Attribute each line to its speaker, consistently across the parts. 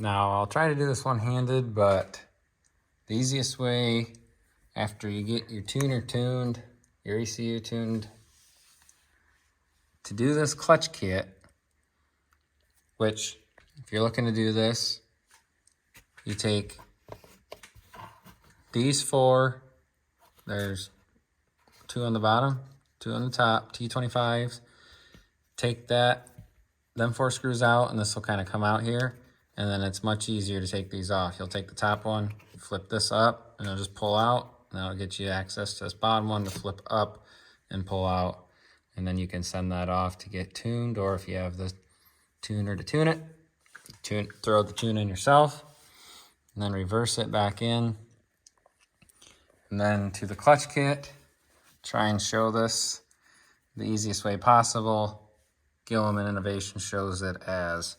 Speaker 1: Now I'll try to do this one-handed, but the easiest way after you get your tuner tuned, your ECU tuned, to do this clutch kit, which if you're looking to do this, you take these four, there's 2 on the bottom, 2 on the top, T25s, take that, them 4 screws out, and this will kind of come out here, and then it's much easier to take these off. You'll take the top one, flip this up, and it'll just pull out, and that'll get you access to this bottom one to flip up and pull out, and then you can send that off to get tuned, or if you have the tuner to tune it, throw the tune in yourself, and then reverse it back in. And then to the clutch kit, try and show this the easiest way possible. Gilomen Innovation shows it as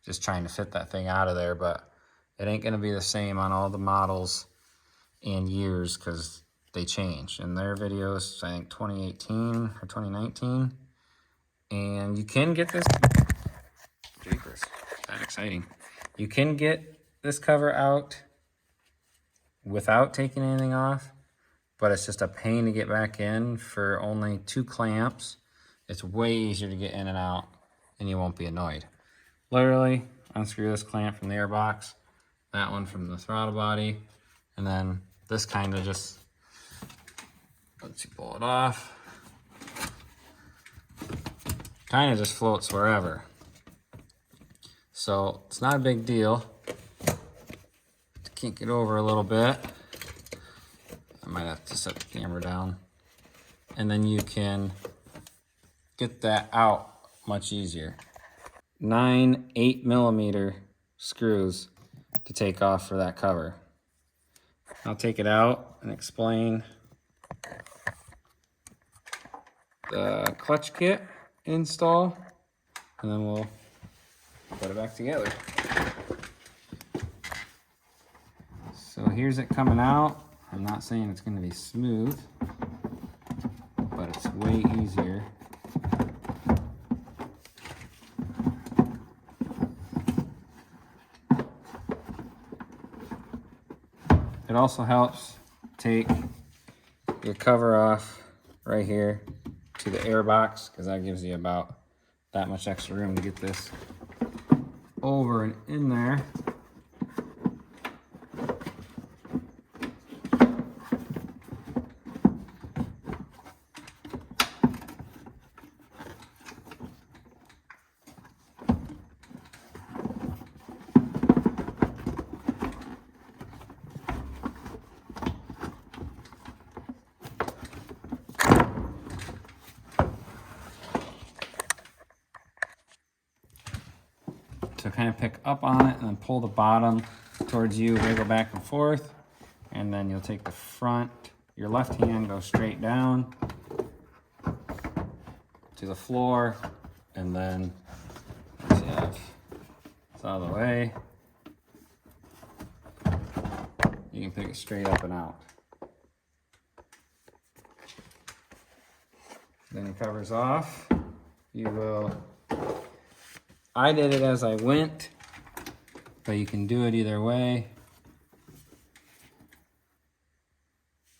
Speaker 1: just trying to fit that thing out of there, but it ain't gonna be the same on all the models and years because they change. In their videos, I think 2018 or 2019, and you can get this, jeepers, that exciting. You can get this cover out without taking anything off, but it's just a pain to get back in for only 2 clamps. It's way easier to get in and out, and you won't be annoyed. Literally, unscrew this clamp from the air box, that one from the throttle body, and then this kind of just lets you pull it off. Kind of just floats wherever. So it's not a big deal. To kink it over a little bit, I might have to set the camera down, and then you can get that out much easier. 9 8mm screws to take off for that cover. I'll take it out and explain the clutch kit install, and then we'll put it back together. So here's it coming out. I'm not saying it's going to be smooth, but it's way easier. It also helps take your cover off right here to the air box, because that gives you about that much extra room to get this over and in there. So kind of pick up on it and then pull the bottom towards you, wiggle back and forth, and then you'll take the front, your left hand goes straight down to the floor, and then once you have it's out of the way, you can pick it straight up and out. Then your cover's off. You will, I did it as I went, but you can do it either way.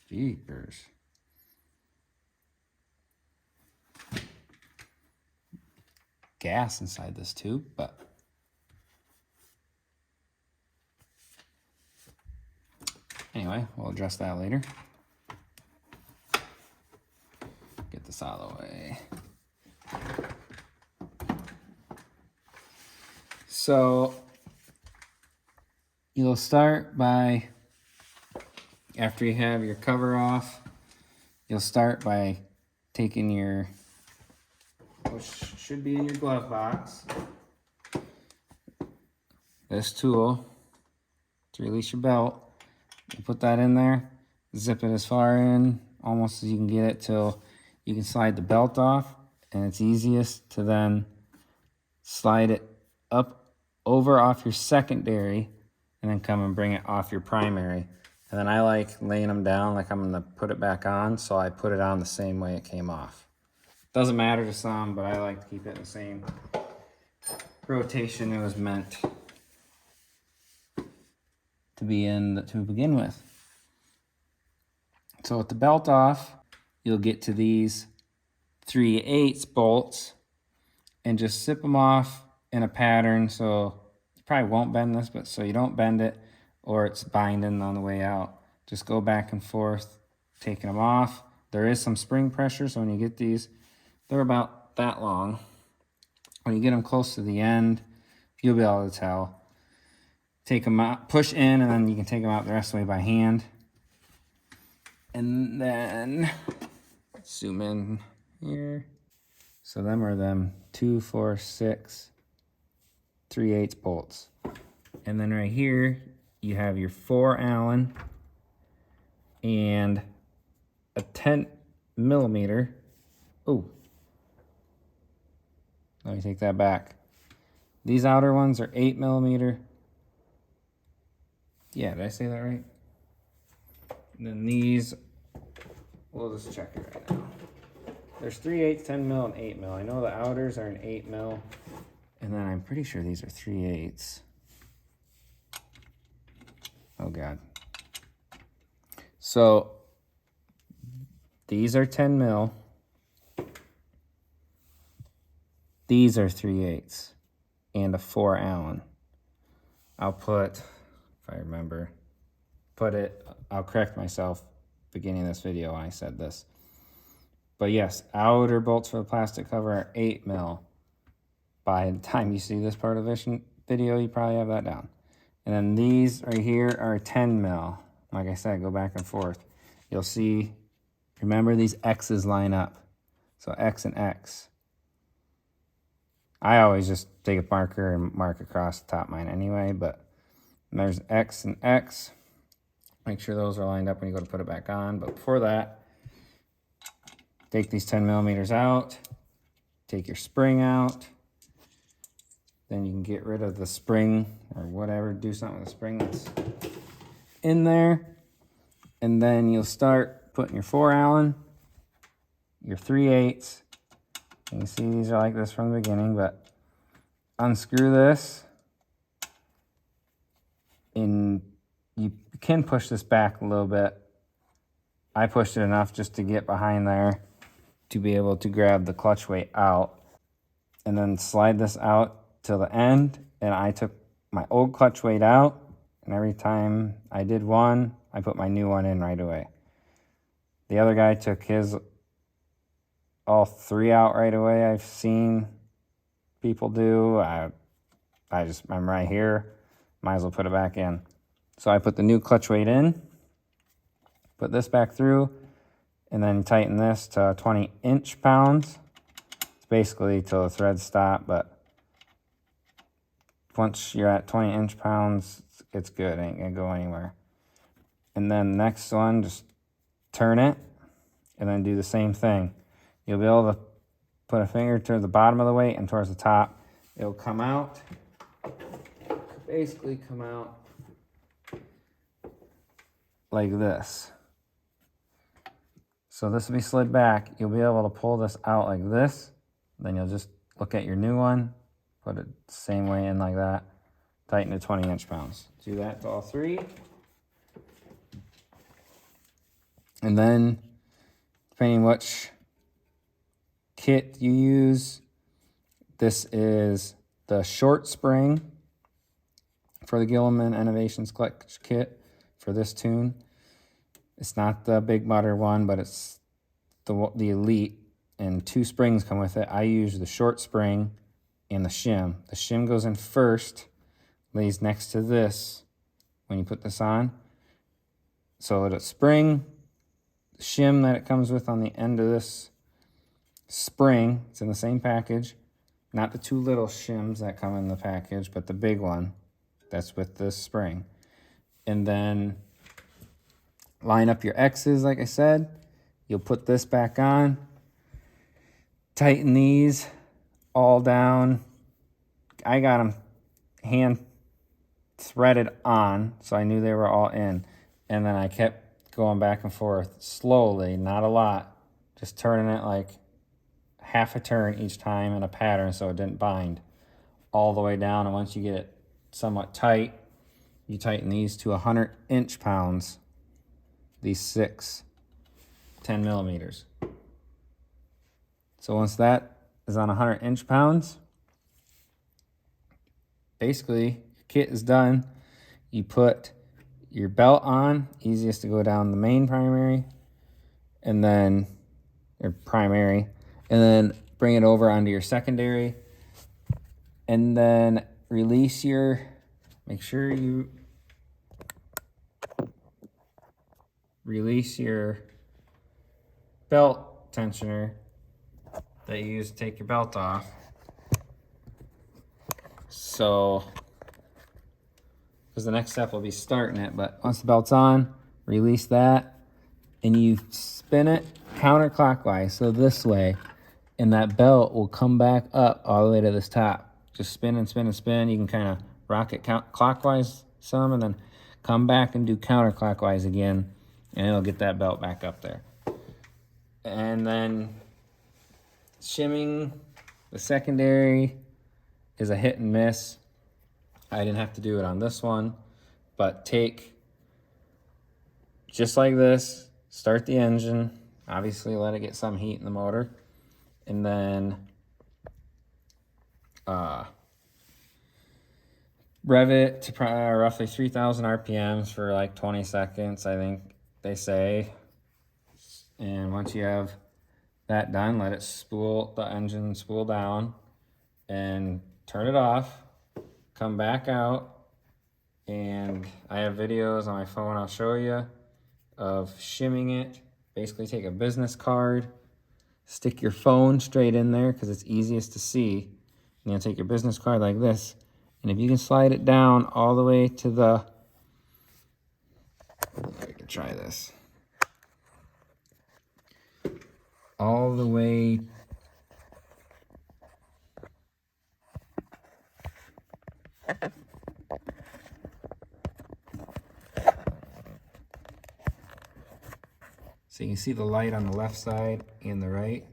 Speaker 1: Jeepers. Gas inside this tube, but anyway, we'll address that later. Get this out of the way. So you'll start by, after you have your cover off, you'll start by taking your, which should be in your glove box, this tool to release your belt. You put that in there, zip it as far in almost as you can get it till you can slide the belt off, and it's easiest to then slide it up over off your secondary and then come and bring it off your primary. And then I like laying them down like I'm gonna put it back on, so I put it on the same way it came off. Doesn't matter to some, but I like to keep it in the same rotation it was meant to be in to begin with. So with the belt off, you'll get to these 3/8 bolts and just zip them off in a pattern. So you probably won't bend this, but so you don't bend it or it's binding on the way out. Just go back and forth, taking them off. There is some spring pressure, so when you get these, they're about that long. When you get them close to the end, you'll be able to tell. Take them out, push in, and then you can take them out the rest of the way by hand. And then zoom in here. So them are them 2, 4, 6, 3/8 bolts. And then right here, you have your 4 Allen and a 10 millimeter. Oh, let me take that back. These outer ones are 8 millimeter. Yeah, did I say that right? And then these, we'll just check it right now. There's 3/8, 10 mil, and 8 mil. I know the outers are an 8 mil. And then I'm pretty sure these are 3/8. Oh God. So these are 10 mil. These are 3/8 and a 4 Allen. I'll put, if I remember, I'll correct myself beginning of this video when I said this. But yes, outer bolts for the plastic cover are 8 mil. By the time you see this part of this video, you probably have that down. And then these right here are 10 mil. Like I said, go back and forth. You'll see, remember these X's line up. So X and X. I always just take a marker and mark across the top of mine anyway, but there's X and X. Make sure those are lined up when you go to put it back on. But before that, take these 10 millimeters out, take your spring out. Then you can get rid of the spring or whatever, do something with the spring that's in there. And then you'll start putting your 4 Allen, your 3/8. You can see these are like this from the beginning, but unscrew this. And you can push this back a little bit. I pushed it enough just to get behind there to be able to grab the clutch weight out. And then slide this out till the end. And I took my old clutch weight out. And every time I did one, I put my new one in right away. The other guy took his all 3 out right away. I've seen people do. I'm right here. Might as well put it back in. So I put the new clutch weight in, put this back through, and then tighten this to 20 inch-pounds. It's basically till the threads stop, but once you're at 20 inch-pounds, it's good. It ain't gonna go anywhere. And then next one, just turn it, and then do the same thing. You'll be able to put a finger to the bottom of the weight and towards the top. It'll come out, basically come out like this. So this will be slid back. You'll be able to pull this out like this. Then you'll just look at your new one, put it the same way in like that, tighten to 20 inch-pounds. Do that to all 3. And then, depending which kit you use, this is the short spring for the Gilomen Innovations Clutch Kit for this tune. It's not the big butter one, but it's the Elite, and 2 springs come with it. I use the short spring and the shim. The shim goes in first, lays next to this when you put this on. So the spring, the shim that it comes with on the end of this spring, it's in the same package. Not the 2 little shims that come in the package, but the big one that's with this spring. And then line up your X's, like I said. You'll put this back on. Tighten these all down. I got them hand threaded on, so I knew they were all in. And then I kept going back and forth slowly, not a lot. Just turning it like half a turn each time in a pattern so it didn't bind all the way down. And once you get it somewhat tight, you tighten these to 100 inch-pounds, these 6 10 millimeters. So once that is on 100 inch-pounds, basically your kit is done. You put your belt on, easiest to go down the main primary, and then, or primary, and then bring it over onto your secondary, and then release your, make sure you release your belt tensioner that you use to take your belt off. So, because the next step will be starting it, but once the belt's on, release that, and you spin it counterclockwise, so this way, and that belt will come back up all the way to this top. Just spin and spin and spin. You can kind of rock it clockwise some, and then come back and do counterclockwise again, and it'll get that belt back up there. And then shimming the secondary is a hit and miss. I didn't have to do it on this one, but take, just like this, start the engine, obviously let it get some heat in the motor, and then rev it to roughly 3,000 RPMs for like 20 seconds, I think they say. And once you have that done, let it spool, the engine spool down, and turn it off. Come back out, and I have videos on my phone I'll show you of shimming it. Basically take a business card, stick your phone straight in there because it's easiest to see, and you'll take your business card like this, and if you can slide it down all the way to the, I can try this, all the way so you can see the light on the left side and the right.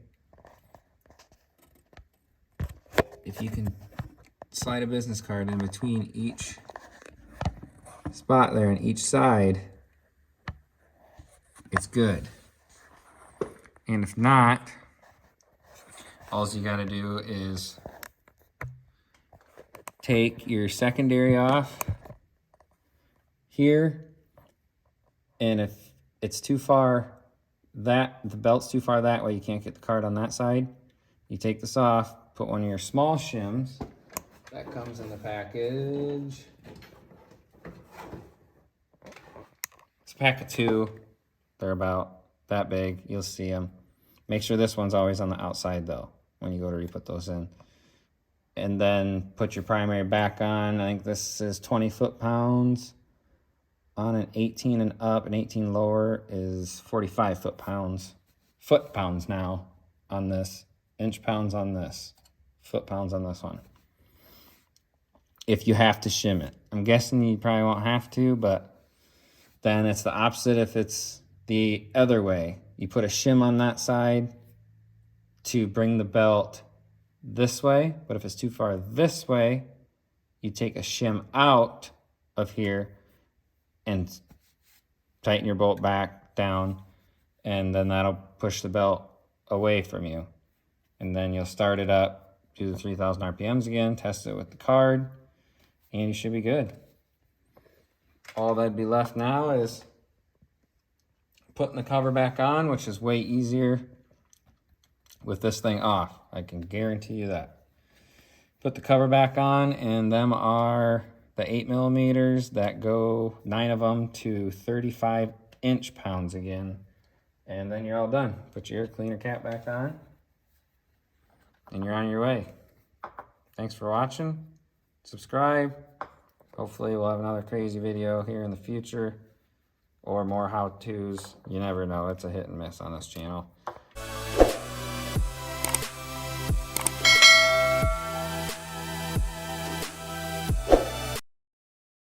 Speaker 1: If you can slide a business card in between each spot there on each side, it's good. And if not, all you gotta do is take your secondary off here, and if it's too far, the belt's too far that way, you can't get the card on that side, you take this off, put one of your small shims that comes in the package. It's a pack of 2. They're about that big. You'll see them. Make sure this one's always on the outside though when you go to re-put those in. And then put your primary back on. I think this is 20 foot-pounds on an 18 and up, and 18 lower is 45 foot-pounds. Foot-pounds now on this. Inch-pounds on this. Foot-pounds on this one. If you have to shim it. I'm guessing you probably won't have to, but then it's the opposite if it's the other way. You put a shim on that side to bring the belt this way, but if it's too far this way, you take a shim out of here and tighten your bolt back down, and then that'll push the belt away from you. And then you'll start it up, do the 3,000 RPMs again, test it with the card, and you should be good. All that'd be left now is putting the cover back on, which is way easier with this thing off. I can guarantee you that. Put the cover back on, and them are the 8 millimeters that go, 9 of them, to 35 inch-pounds again. And then you're all done. Put your air cleaner cap back on, and you're on your way. Thanks for watching. Subscribe. Hopefully we'll have another crazy video here in the future, or more how-tos. You never know. It's a hit and miss on this channel.